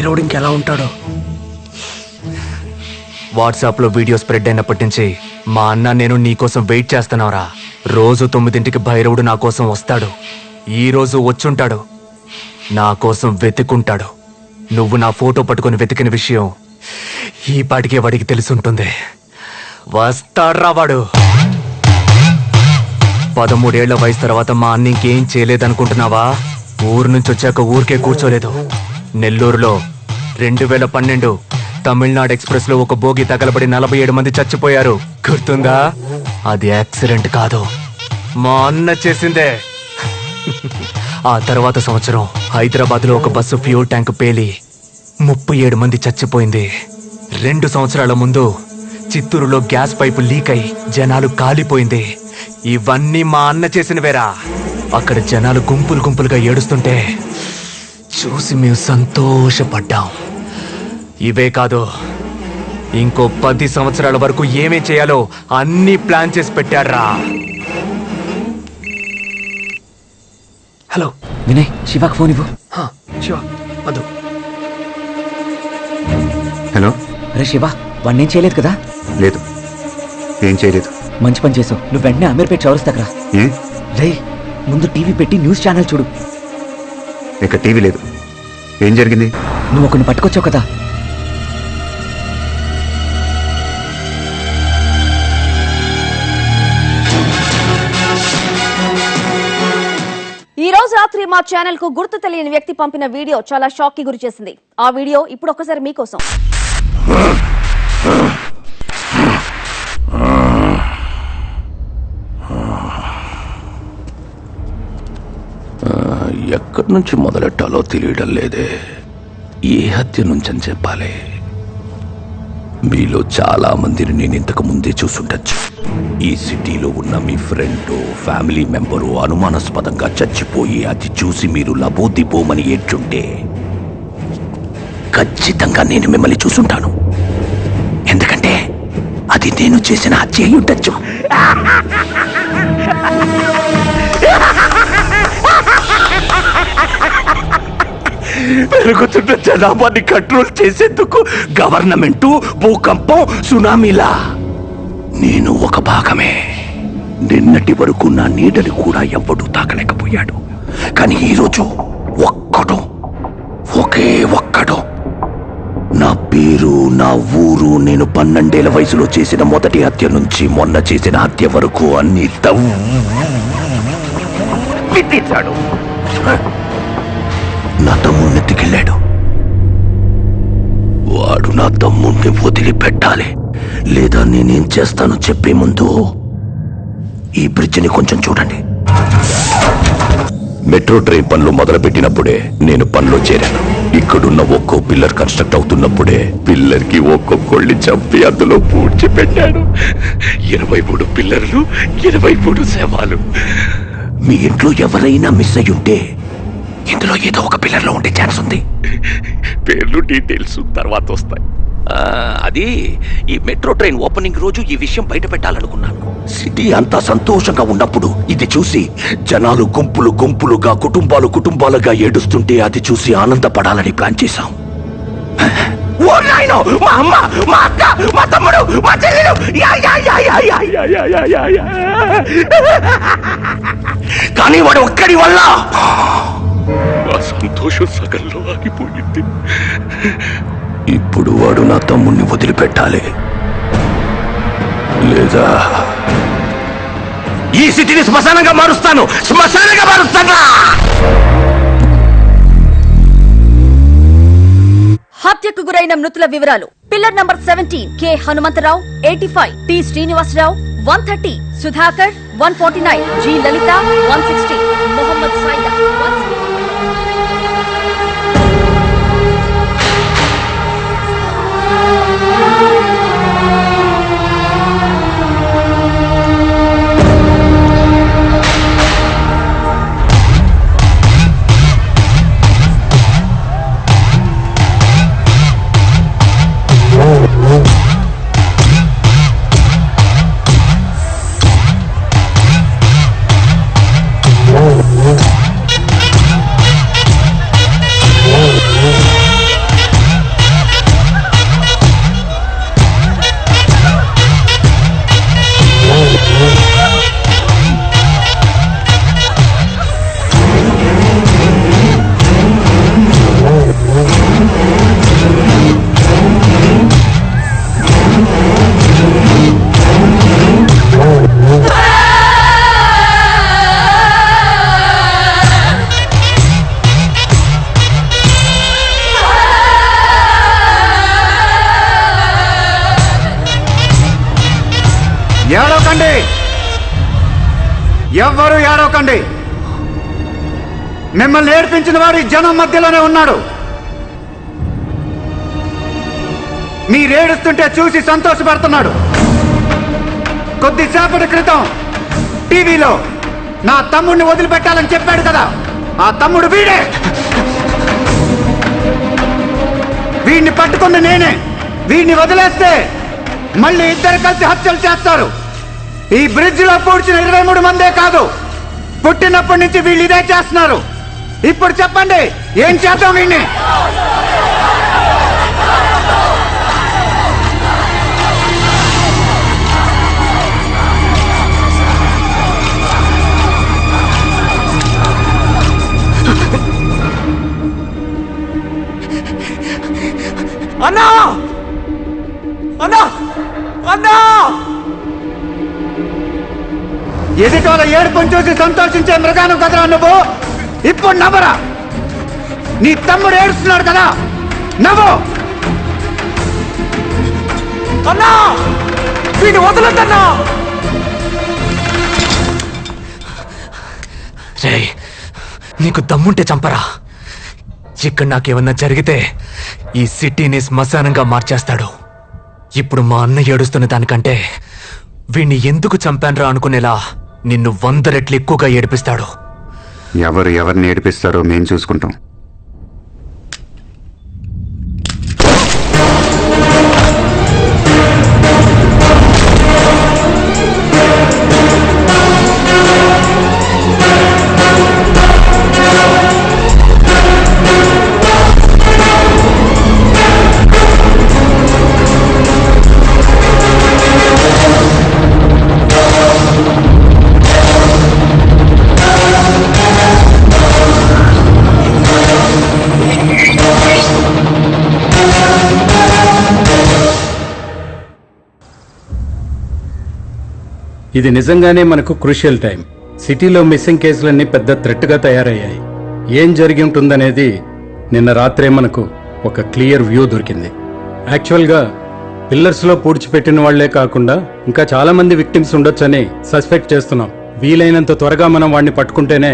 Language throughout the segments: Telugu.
భైరవుడు ఇంకెలా ఉంటాడో. వాట్సాప్లో వీడియో స్ప్రెడ్ అయినప్పటి నుంచి మా అన్న నేను నీకోసం వెయిట్ చేస్తున్నావురా. రోజు 9ంటికి భైరవుడు నా కోసం వస్తాడు. ఈ రోజు వచ్చుంటాడు. నా కోసం వెతుకుంటాడు. నువ్వు నా ఫోటో పట్టుకొని వెతికిన విషయం ఈ పాటికే వాడికి తెలుసుంటుంది. వస్తాడ్రా వాడు. 13 ఏళ్ల వయసు తర్వాత మా అన్న ఇంకేం చేయలేదనుకుంటున్నావా? ఊరు నుంచి వచ్చాక ఊరికే కూర్చోలేదు. నెల్లూరులో 2012 తమిళనాడు ఎక్స్ప్రెస్ లో ఒక బోగి తగలబడి 47 మంది చచ్చిపోయారు. గుర్తుందా? అది యాక్సిడెంట్ కాదు, మా అన్న చేసిందే. ఆ తర్వాత సంవత్సరం హైదరాబాద్ లో ఒక బస్సు ఫ్యూల్ ట్యాంక్ పేలి 37 మంది చచ్చిపోయింది. 2 సంవత్సరాల ముందు చిత్తూరులో గ్యాస్ పైపు లీక్ అయి జనాలు కాలిపోయింది. ఇవన్నీ మా అన్న చేసినవేరా. అక్కడ జనాలు గుంపులు గుంపులుగా ఏడుస్తుంటే చూసి మేము సంతోషపడ్డాం. ఇవే కాదు, ఇంకో 10 సంవత్సరాల వరకు ఏమేం చేయాలో అన్ని ప్లాన్ చేసి పెట్టారా. హలో వినయ్, శివాకి ఫోన్ ఇవ్వు. శివ వద్దు. హలో. అరే శివ, వాడిని ఏం చేయలేదు కదా? లేదు, ఏం చేయలేదు. మంచి పని చేసావు. నువ్వు వెంటనే అమీర్పేట చౌరస్తాకరా. ఏ రే, ముందు టీవీ పెట్టి న్యూస్ ఛానల్ చూడు. ఇక టీవీ లేదు. ఏం జరిగింది? నువ్వు ఒకరిని పట్టుకొచ్చావు కదా. ఈ రోజు రాత్రి మా ఛానల్ కు గుర్తు తెలియని వ్యక్తి పంపిన వీడియో చాలా షాక్ కి గురి చేసింది. ఆ వీడియో ఇప్పుడు ఒకసారి మీకోసం. ఎక్కడి నుంచి మొదలెట్టాలో తెలియడం లేదే. ఏ హత్య నుంచని చెప్పాలి? మీలో చాలా మందిని నేను ఇంతకు ముందే చూసుండొచ్చు. ఈ సిటీలో ఉన్న మీ ఫ్రెండ్, ఫ్యామిలీ మెంబరు అనుమానాస్పదంగా చచ్చిపోయి అది చూసి మీరు లబోదిబోమని ఏడ్చుంటే ఖచ్చితంగా నేను మిమ్మల్ని చూసుంటాను. ఎందుకంటే అది నేను చేసిన హత్య అయి ఉండొచ్చు. పెరుగుతున్న జనాభాని కంట్రోల్ చేసేందుకు గవర్నమెంటు, భూకంపం, సునామీలా నేను ఒక భాగమే. నిన్నటి వరకు నా నీడని కూడా ఎవ్వడూ తాకలేకపోయాడు. కానీ ఈరోజు ఒకే ఒక్కడు నా పేరు, నా ఊరు, నేను 12 ఏళ్ల వయసులో చేసిన మొదటి హత్య నుంచి మొన్న చేసిన హత్య వరకు అన్ని తవ్వితీశాడు. నా తమ్ముడిని ఎత్తుకెళ్ళాడు. వాడు నా తమ్ముడిని వదిలిపెట్టాలి, లేదా నేనేం చేస్తానో చెప్పే ముందు ఈ బ్రిడ్జిని కొంచెం చూడండి. మెట్రో ట్రైన్ పనులు మొదలుపెట్టినప్పుడే నేను పనిలో చేరాను. ఇక్కడున్న ఒక్కో పిల్లర్ కన్స్ట్రక్ట్ అవుతున్నప్పుడే పిల్లర్ కి ఒక్కొక్కళ్ళని చంపి అందులో పూడ్చిపెట్టాడు. 23 పిల్లర్లు, 23 శవాలు. మీ ఇంట్లో ఎవరైనా మిస్ అయి ఉంటే ఇందులో ఏదో ఒక పిల్లర్లో ఉండే ఛాన్స్ ఉంది. పేర్లు, డీటెయిల్స్ తర్వాత వస్తాయి. అది ఈ మెట్రో ట్రైన్ ఓపెనింగ్ రోజు ఈ విషయం బయట పెట్టాలనుకున్నాను. సిటీ అంతా సంతోషంగా ఉన్నప్పుడు ఇది చూసి జనాలు గుంపులు గుంపులుగా, కుటుంబాలుగా ఏడుస్తుంటే అది చూసి ఆనందపడాలని ప్లాన్ చేశాం. ఓ నాయనో, మా అమ్మ, మా అక్క, మా తమ్ముడు, మా చెల్లెలు, కానీ వాడు ఒక్కడి వల్ల నా సంతోషం సగంలో ఆగిపోయింది. ఇప్పుడు వాడు నా తమ్ముణ్ణి వదిలిపెట్టాలి, లేదా ఈ సిటీని శ్మశానంగా మారుస్తాను. హత్యకు గురైన మృతుల వివరాలు: pillar number 17 K Hanumantharao 85, T Srinivasarao 130, Sudhakar 149, G Lalitha 160, Mohammed Saida 160. ఎవ్వరూ ఏడవకండి. మిమ్మల్ని ఏడ్పించిన వాడు ఈ జనం మధ్యలోనే ఉన్నాడు. మీరేడుస్తుంటే చూసి సంతోషపడుతున్నాడు. కొద్దిసేపటి క్రితం టీవీలో నా తమ్ముడిని వదిలిపెట్టాలని చెప్పాడు కదా, ఆ తమ్ముడు వీడే. వీడిని పట్టుకున్న నేనే. వీడిని వదిలేస్తే మళ్ళీ ఇద్దరు కలిసి హత్యలు చేస్తారు. ఈ బ్రిడ్జ్ లో పూడ్చిన 23 మందే కాదు, పుట్టినప్పటి నుంచి వీళ్ళు ఇదే చేస్తున్నారు. ఇప్పుడు చెప్పండి, ఏం చేద్దాం వీడిని? అన్నా అన్నా అన్నా! ఎదుటోళ్ళ ఏడుపుని చూసి సంతోషించే మృగాను కదరా నువ్వు. ఇప్పుడు నవ్వరా. నీ తమ్ముడు ఏడుస్తున్నాడు కదా, నవ్వు. అన్నా వీడిని వదలద్దన్నా. రే, నీకు దమ్ముంటే చంపరా. ఇక్కడ నాకేమన్నా జరిగితే ఈ సిటీని శ్మశానంగా మార్చేస్తాడు. ఇప్పుడు మా అన్న ఏడుస్తున్న దానికంటే వీణ్ణి ఎందుకు చంపాన్రా అనుకునేలా నిన్ను 100 రెట్లు ఎక్కువగా ఏడిపిస్తాడు. ఎవరిని ఏడిపిస్తారో మేం చూసుకుంటాం. ఇది నిజంగానే మనకు క్రూషియల్ టైం. సిటీలో మిస్సింగ్ కేసులన్నీ పెద్ద థ్రెట్గా తయారయ్యాయి. ఏం జరిగి ఉంటుందనేది నిన్న రాత్రే మనకు ఒక క్లియర్ వ్యూ దొరికింది. యాక్చువల్గా పిల్లర్స్లో పూడ్చిపెట్టిన వాళ్లే కాకుండా ఇంకా చాలా మంది విక్టిమ్స్ ఉండొచ్చని సస్పెక్ట్ చేస్తున్నాం. వీలైనంత త్వరగా మనం వాడిని పట్టుకుంటేనే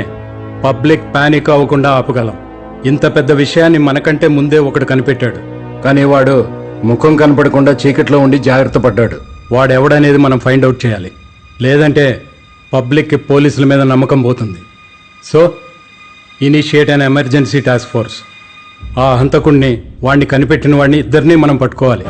పబ్లిక్ పానిక్ అవ్వకుండా ఆపగలం. ఇంత పెద్ద విషయాన్ని మనకంటే ముందే ఒకడు కనిపెట్టాడు, కానీ వాడు ముఖం కనపడకుండా చీకట్లో ఉండి జాగ్రత్త పడ్డాడు. వాడెవడనేది మనం ఫైండ్ అవుట్ చేయాలి, లేదంటే పబ్లిక్కి పోలీసుల మీద నమ్మకం పోతుంది. So initiate an emergency task force. ఆ హంతకుడిని, వాడిని కనిపెట్టిన వాడిని ఇద్దరినీ మనం పట్టుకోవాలి.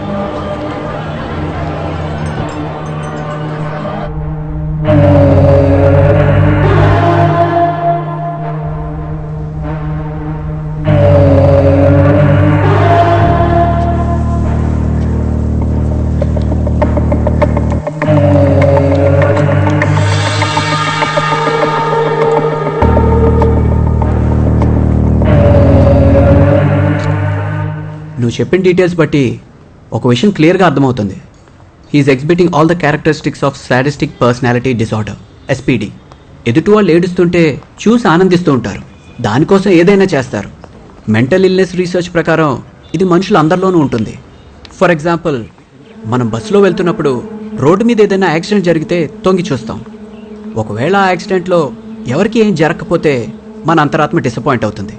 నువ్వు చెప్పిన డీటెయిల్స్ బట్టి ఒక విషయం క్లియర్గా అర్థమవుతుంది. He is exhibiting all the characteristics of sadistic personality disorder, SPD. ఎదుటి వాళ్ళు ఏడుస్తుంటే చూసి ఆనందిస్తూ ఉంటారు, దానికోసం ఏదైనా చేస్తారు. మెంటల్ ఇల్నెస్ రీసెర్చ్ ప్రకారం ఇది మనుషులు అందరిలోనూ ఉంటుంది. ఫర్ ఎగ్జాంపుల్, మనం బస్సులో వెళ్తున్నప్పుడు రోడ్డు మీద ఏదైనా యాక్సిడెంట్ జరిగితే తొంగి చూస్తాం. ఒకవేళ ఆ యాక్సిడెంట్లో ఎవరికి ఏం జరగకపోతే మన అంతరాత్మ డిసప్పాయింట్ అవుతుంది.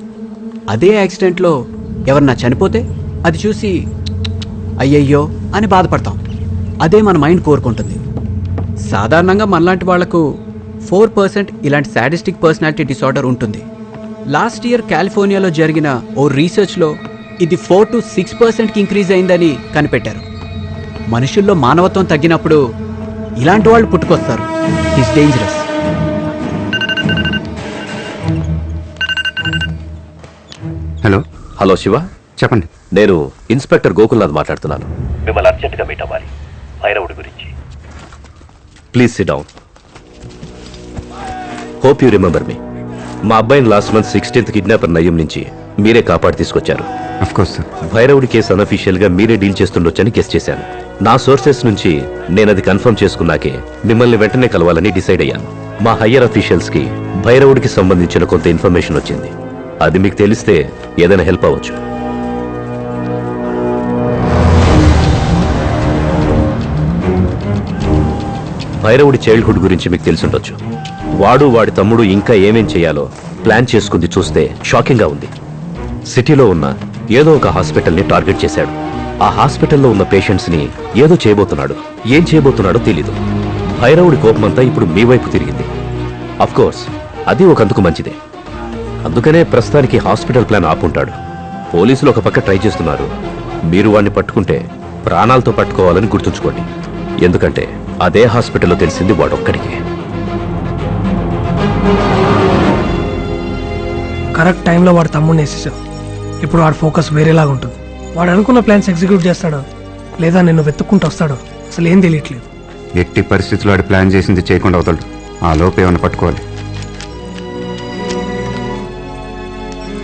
అదే యాక్సిడెంట్లో ఎవరన్నా చనిపోతే అది చూసి అయ్యయ్యో అని బాధపడతాం. అదే మన మైండ్ కోరుకుంటుంది. సాధారణంగా మనలాంటి వాళ్లకు 4% ఇలాంటి సాడిస్టిక్ పర్సనాలిటీ డిసార్డర్ ఉంటుంది. లాస్ట్ ఇయర్ కాలిఫోర్నియాలో జరిగిన ఓ రీసెర్చ్లో ఇది 4 to 6%కి ఇంక్రీజ్ అయిందని కనిపెట్టారు. మనుషుల్లో మానవత్వం తగ్గినప్పుడు ఇలాంటి వాళ్ళు పుట్టుకొస్తారు. It's dangerous. Hello hello Shiva, చెప్పండి. నేను ఇన్స్పెక్టర్ గోకుల్నాథ్ మాట్లాడుతున్నాను. మిమ్మల్ని అర్జెంటుగా మీట్ అవ్వాలి, భైరవుడి గురించి. Please SIT down. Hope you remember me. మా అబ్బాయిని లాస్ట్ మంత్ 16th కిడ్నాపర్ నయ్యం నుంచి మీరే కాపాడి తీసుకొచ్చారు. Of course sir. భైరవుడి కేసు అనఫీషియల్ గా మీరే డీల్ చేస్తుండొచ్చని గెస్ చేశాను. నా సోర్సెస్ నుంచి నేను అది కన్ఫర్మ్ చేసుకున్నాకే మిమ్మల్ని వెంటనే కలవాలని డిసైడ్ అయ్యాను. మా హయ్యర్ అఫీషియల్స్ కి భైరవుడికి సంబంధించిన కొంత ఇన్ఫర్మేషన్ వచ్చింది. అది మీకు తెలిస్తే ఏదైనా హెల్ప్ అవ్వచ్చు. భైరవుడి చైల్డ్హుడ్ గురించి మీకు తెలిసి ఉండొచ్చు. వాడు వాడి తమ్ముడు ఇంకా ఏమేం చేయాలో ప్లాన్ చేసుకుంది చూస్తే షాకింగ్గా ఉంది. సిటీలో ఉన్న ఏదో ఒక హాస్పిటల్ని టార్గెట్ చేశాడు. ఆ హాస్పిటల్లో ఉన్న పేషెంట్స్ని ఏదో చేయబోతున్నాడు. ఏం చేయబోతున్నాడో తెలీదు. భైరవుడి కోపమంతా ఇప్పుడు మీ వైపు తిరిగింది. కోర్స్ అది ఒకందుకు మంచిదే. అందుకనే ప్రస్తుతానికి హాస్పిటల్ ప్లాన్ ఆపుంటాడు. పోలీసులు ఒక పక్క ట్రై చేస్తున్నారు. మీరు వాడిని పట్టుకుంటే ప్రాణాలతో పట్టుకోవాలని గుర్తుంచుకోండి. ఎందుకంటే అదే హాస్పిటల్లో తెలిసింది వాడొక్కడికే. కరెక్ట్ టైంలో వాడు తమ్ముడిని వేసేసావు. ఇప్పుడు వాడి ఫోకస్ వేరేలాగా ఉంటుంది. వాడు అనుకున్న ప్లాన్స్ ఎగ్జిక్యూట్ చేస్తాడో లేదా నిన్ను వెతుక్కుంటూ వస్తాడో అసలు ఏం తెలియట్లేదు. ఎట్టి పరిస్థితుల్లో వాడు ప్లాన్ చేసింది చేయకుండా అవుతాడు. ఆ లోపు ఏమైనా పట్టుకోవాలి.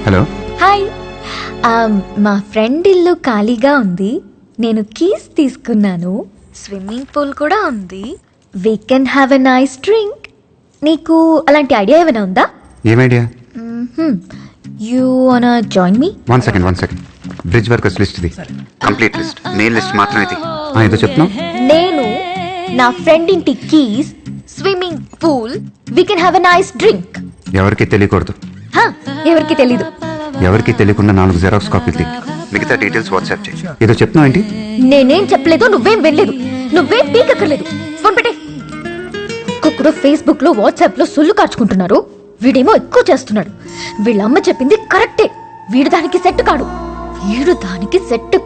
Hello, hi. మా ఫ్రెండ్ ఇల్లు ఖాళీగా ఉంది. నేను కీస్ తీసుకున్నాను. స్విమ్మింగ్ పూల్ కూడా ఉంది. We can have a nice drink. నీకు అలాంటి ఐడియా ఏమైనా ఉందా? ఏం ఐడియా? యూ వానా join me? One second. Bridge workers list ఇది. కంప్లీట్ లిస్ట్, మెయిన్ లిస్ట్ మాత్రం ఇది. ఏదో చెప్తున్నావు? నేను నా ఫ్రెండ్ ఇంటి keys, swimming pool, we can have a nice drink. ఎవరికి తెలియకూడదు. ఎవరికి తెలీదు. ఎవరికి తెలియకుండా 4 జెరాక్స్ కాపీలు తీ. మిగతా డీటెయిల్స్ వాట్సాప్ చేయి. ఏదో చెప్తున్నావు ఏంటి? నేనేం చెప్పలేదు, నువ్వేం వెళ్ళలేదు, నువ్వేం పీకక్కర్లేదు. ఫోన్ పెట్టే. ఒక్కొక్కడు ఫేస్బుక్ లో వాట్సాప్ లో సొల్లు కాచుకుంటున్నారు. వీడేమో ఎక్కువ చేస్తున్నాడు. వీళ్ళమ్మ చెప్పింది కరెక్టే. వీడు దానికి సెట్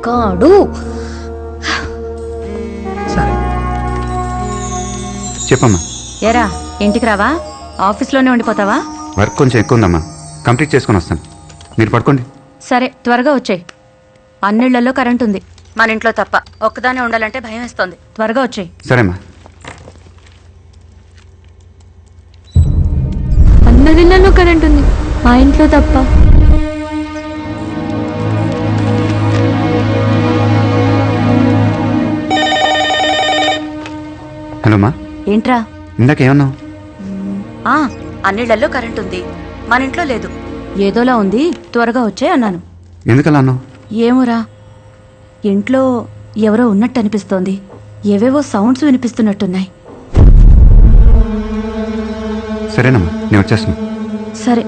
కాడు. సరే చెప్పమ్మా. ఎరా ఇంటికి రావా? ఆఫీస్లోనే ఉండిపోతావా? వర్క్ కొంచెం ఎక్కువ ఉందమ్మా, కంప్లీట్ చేసుకొని వస్తాను. మీరు పడుకోండి. సరే త్వరగా వచ్చేయ్. అన్నిళ్లలో కరెంట్ ఉంది, మన ఇంట్లో తప్ప. ఒక్కదానే ఉండాలంటే భయం వేస్తోంది. త్వరగా వచ్చేయ్. సరేమ్మా. అందరిలో కరెంట్ ఉంది, మా ఇంట్లో తప్ప. హలో అమ్మా. ఏంట్రా? ఇందాకేమన్నావు? అన్నిళ్లలో కరెంట్ ఉంది, మన ఇంట్లో లేదు. ఏదోలా ఉంది, త్వరగా వచ్చేయ్ అన్నాను. ఎందుకలా అన్నావు? ఏమోరా, ఇంట్లో ఎవరో ఉన్నట్టు అనిపిస్తోంది. ఏవేవో సౌండ్స్ వినిపిస్తున్నట్టున్నాయి. సరేనమ్మా, నేను వచ్చేస్తున్నా. సరే